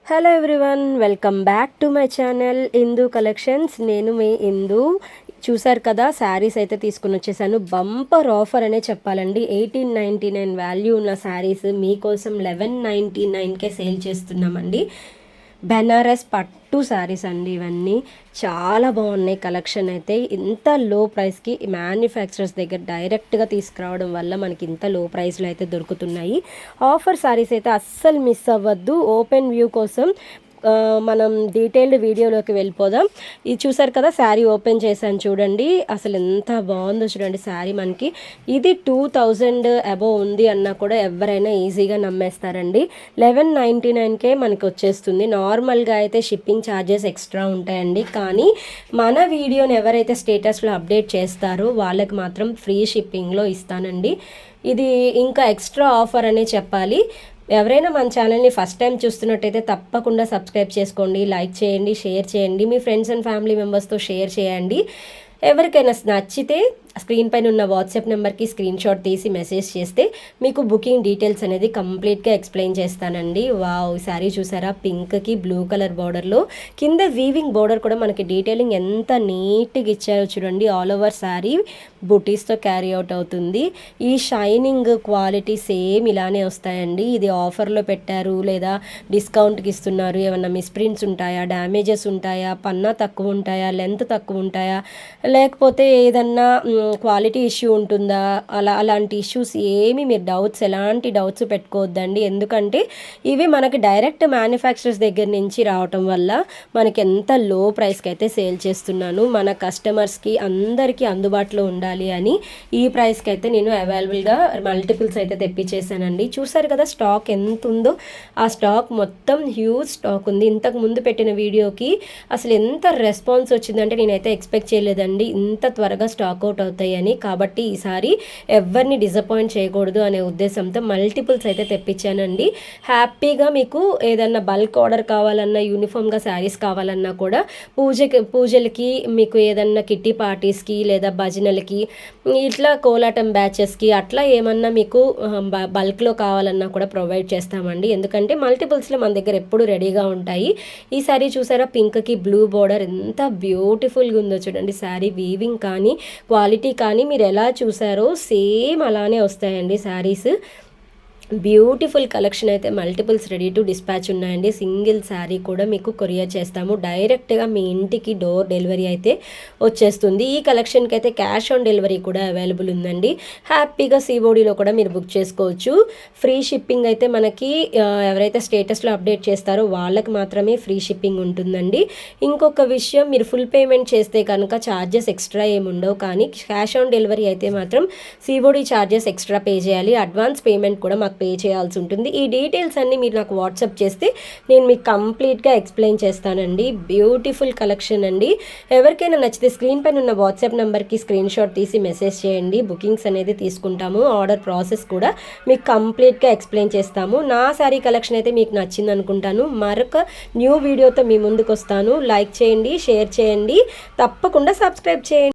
Hello everyone, welcome back to my channel Indu collections. నేను మీ ఇందు. చూసారు కదా, శారీస్ అయితే తీసుకుని వచ్చేసాను. బంపర్ ఆఫర్ అనే చెప్పాలండి. 1899 వాల్యూ ఉన్న శారీస్ మీకోసం 1199కే సేల్ చేస్తున్నామండి. బెనారస్ పట్టు శారీస్ అండి ఇవన్నీ. చాలా బాగున్నాయి కలెక్షన్ అయితే. ఇంత లో ప్రైస్కి మ్యానుఫ్యాక్చరర్స్ దగ్గర డైరెక్ట్గా తీసుకురావడం వల్ల మనకి ఇంత లో ప్రైస్లో అయితే దొరుకుతున్నాయి. ఆఫర్ శారీస్ అయితే అస్సలు మిస్ అవ్వద్దు. ఓపెన్ వ్యూ కోసం మనం డీటెయిల్డ్ వీడియోలోకి వెళ్ళిపోదాం. ఇది చూసారు కదా, శారీ ఓపెన్ చేశాను చూడండి. అసలు ఎంత బాగుందో చూడండి శారీ. మనకి ఇది 2000 అబోవ్ ఉంది అన్నా కూడా ఎవరైనా ఈజీగా నమ్మేస్తారండి. 1199కే మనకి వచ్చేస్తుంది. నార్మల్గా అయితే షిప్పింగ్ ఛార్జెస్ ఎక్స్ట్రా ఉంటాయండి, కానీ మన వీడియోని ఎవరైతే స్టేటస్లో అప్డేట్ చేస్తారో వాళ్ళకి మాత్రం ఫ్రీ షిప్పింగ్లో ఇస్తానండి. ఇది ఇంకా ఎక్స్ట్రా ఆఫర్ అనే చెప్పాలి. ఎవరైనా మన ఛానల్ని ఫస్ట్ టైం చూస్తున్నట్టయితే తప్పకుండా సబ్స్క్రైబ్ చేసుకోండి, లైక్ చేయండి, షేర్ చేయండి, మీ ఫ్రెండ్స్ అండ్ ఫ్యామిలీ మెంబర్స్తో షేర్ చేయండి. ఎవరికైనా నచ్చితే స్క్రీన్ పైన ఉన్న వాట్సాప్ నెంబర్కి స్క్రీన్ షాట్ తీసి మెసేజ్ చేస్తే మీకు బుకింగ్ డీటెయిల్స్ అనేది కంప్లీట్గా ఎక్స్ప్లెయిన్ చేస్తానండి. వావ్, శారీ చూసారా, పింక్కి బ్లూ కలర్ బార్డర్లో కింద వీవింగ్ బార్డర్ కూడా మనకి డీటెయిలింగ్ ఎంత నీట్గా ఇచ్చారో చూడండి. ఆల్ ఓవర్ శారీ బుటీస్తో క్యారీ అవుట్ అవుతుంది. ఈ షైనింగ్ క్వాలిటీ సేమ్ ఇలానే వస్తాయండి. ఇది ఆఫర్లో పెట్టారు లేదా డిస్కౌంట్కి ఇస్తున్నారు, ఏమన్నా మిస్ప్రింట్స్ ఉంటాయా, డ్యామేజెస్ ఉంటాయా, పన్నా తక్కువ ఉంటాయా, లెంత్ తక్కువ ఉంటాయా, లేకపోతే ఏదన్నా క్వాలిటీ ఇష్యూ ఉంటుందా, అలాంటి ఇష్యూస్ ఏమి మీరు ఎలాంటి డౌట్స్ పెట్టుకోవద్దండి. ఎందుకంటే ఇవి మనకి డైరెక్ట్ మ్యానుఫ్యాక్చరర్స్ దగ్గర నుంచి రావటం వల్ల మనకి ఎంత లో ప్రైస్కి అయితే సేల్ చేస్తున్నాను. మన కస్టమర్స్కి అందరికీ అందుబాటులో ఉండాలి అని ఈ ప్రైస్కి అయితే నేను అవైలబుల్గా మల్టిపుల్స్ అయితే తెప్పించేసానండి. చూసారు కదా స్టాక్ ఎంత ఉందో. ఆ స్టాక్ మొత్తం హ్యూజ్ స్టాక్ ఉంది. ఇంతకు ముందు పెట్టిన వీడియోకి అసలు ఎంత రెస్పాన్స్ వచ్చిందంటే నేనైతే ఎక్స్పెక్ట్ చేయలేదండి ఇంత త్వరగా స్టాక్ అవుట్ అవుతాయని. కాబట్టి ఈసారి ఎవరిని డిసప్పాయింట్ చేయకూడదు అనే ఉద్దేశంతో మల్టిపుల్స్ అయితే తెప్పించానండి. హ్యాపీగా మీకు ఏదన్నా బల్క్ ఆర్డర్ కావాలన్నా, యూనిఫామ్గా శారీస్ కావాలన్నా కూడా పూజలకి మీకు ఏదన్నా కిట్టి పార్టీస్కి లేదా భజనలకి ఇట్లా కోలాటం బ్యాచెస్కి అట్లా ఏమన్నా మీకు బల్క్లో కావాలన్నా కూడా ప్రొవైడ్ చేస్తామండి. ఎందుకంటే మల్టిపుల్స్లో మన దగ్గర ఎప్పుడు రెడీగా ఉంటాయి. ఈ శారీ చూసారా, పింక్కి బ్లూ బార్డర్ ఎంత బ్యూటిఫుల్గా ఉందో చూడండి. శారీ వీవింగ్ కానీ క్వాలిటీ కానీ మీరు ఎలా చూసారో సేమ్ అలానే వస్తాయండి శారీస్. బ్యూటిఫుల్ కలెక్షన్ అయితే మల్టిపుల్స్ రెడీ టు డిస్పాచ్ ఉన్నాయండి. సింగిల్ శారీ కూడా మీకు కొరియర్ చేస్తాము. డైరెక్ట్గా మీ ఇంటికి డోర్ డెలివరీ అయితే వచ్చేస్తుంది. ఈ కలెక్షన్కి అయితే క్యాష్ ఆన్ డెలివరీ కూడా అవైలబుల్ ఉందండి. హ్యాపీగా సిఓడిలో కూడా మీరు బుక్ చేసుకోవచ్చు. ఫ్రీ షిప్పింగ్ అయితే మనకి ఎవరైతే స్టేటస్లో అప్డేట్ చేస్తారో వాళ్ళకి మాత్రమే ఫ్రీ షిప్పింగ్ ఉంటుందండి. ఇంకొక విషయం, మీరు ఫుల్ పేమెంట్ చేస్తే కనుక ఛార్జెస్ ఎక్స్ట్రా ఏమి ఉండవు, కానీ క్యాష్ ఆన్ డెలివరీ అయితే మాత్రం సిఓడి ఛార్జెస్ ఎక్స్ట్రా పే చేయాలి. అడ్వాన్స్ పేమెంట్ కూడా మాకు పే చేయాల్సి ఉంటుంది. ఈ డీటెయిల్స్ అన్నీ మీరు నాకు వాట్సాప్ చేస్తే నేను మీకు కంప్లీట్గా ఎక్స్ప్లెయిన్ చేస్తానండి. బ్యూటిఫుల్ కలెక్షన్ అండి. ఎవరికైనా నచ్చితే స్క్రీన్ పైన ఉన్న వాట్సాప్ నెంబర్కి స్క్రీన్ షాట్ తీసి మెసేజ్ చేయండి. బుకింగ్స్ అనేది తీసుకుంటాము. ఆర్డర్ ప్రాసెస్ కూడా మీకు కంప్లీట్గా ఎక్స్ప్లెయిన్ చేస్తాము. నా శారీ కలెక్షన్ అయితే మీకు నచ్చింది అనుకుంటాను. మరొక న్యూ వీడియోతో మీ ముందుకు వస్తాను. లైక్ చేయండి, షేర్ చేయండి, తప్పకుండా సబ్స్క్రైబ్ చేయండి.